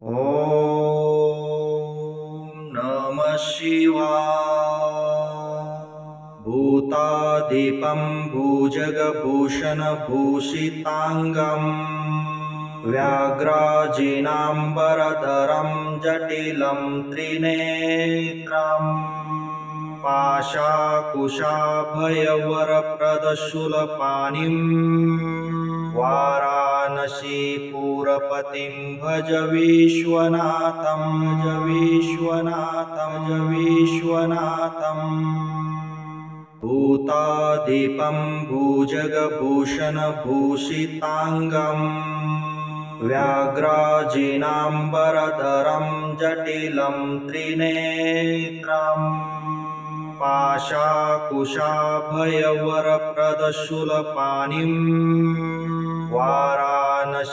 ॐ नमः शिवाय। भूतादिपं भुजगभूषणभूषिताङ्गम् व्याघ्राजिनाम्बरधरं जटिलं त्रिनेत्रम् पाशाकुशाभयवरप्रदशूलपाणिं वाराणसीपुरपतिं भज विश्वनाथं भूतादिपं भुजगभूषणभूषिताङ्गम् व्याघ्राजिनाम्बरधरं जटिलं त्रिनेत्रम् पाशाकुशाभयवरप्रदशूलपाणिं वाराणसीपुरपतिं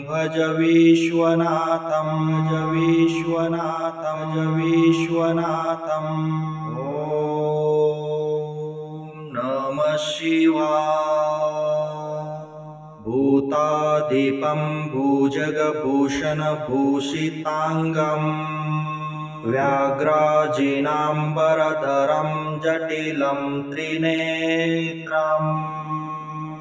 भज विश्वनाथं ॐ नमः शिवाय। भूतादिपं भुजगभूषणभूषिताङ्गम् व्याघ्राजिनाम्बरधरं जटिलं त्रिनेत्रम्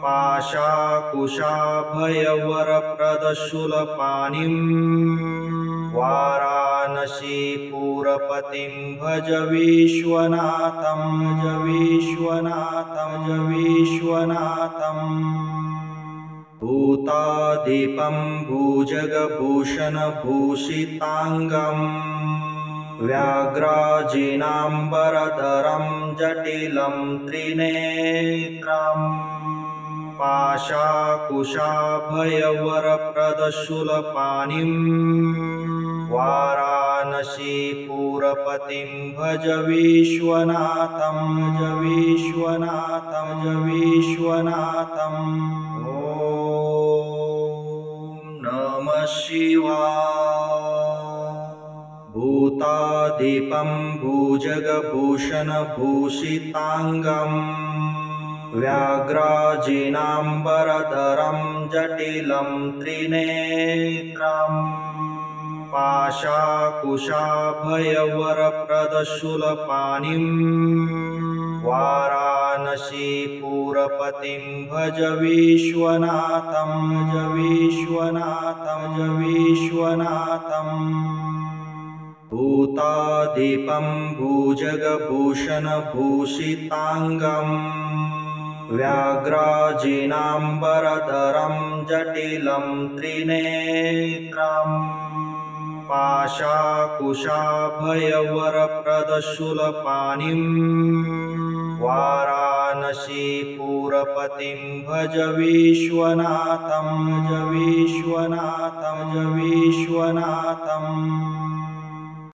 पाशाकुशाभयवरप्रदशूलपाणिं वाराणसीपुरपतिं भज विश्वनाथं भूतादिपं भुजगभूषणभूषिताङ्गम् व्याघ्राजिनाम्बरधरं जटिलं त्रिनेत्रम् पाशाकुशाभयवरप्रदशूलपाणिं वाराणसीपुरपतिं भज विश्वनाथं ॐ नमः शिवाय। भूतादिपं भुजगभूषणभूषिताङ्गम् व्याघ्राजिनाम्बरधरं जटिलं त्रिनेत्रम् पाशाकुशाभयवरप्रदशूलपाणिं वाराणसीपुरपतिं भज विश्वनाथं भूतादिपं भुजगभूषणभूषिताङ्गम् व्याघ्राजिनाम्बरधरं जटिलं त्रिनेत्रम् पाशाकुशाभयवरप्रदशूलपाणिं वाराणसीपुरपतिं भज विश्वनाथं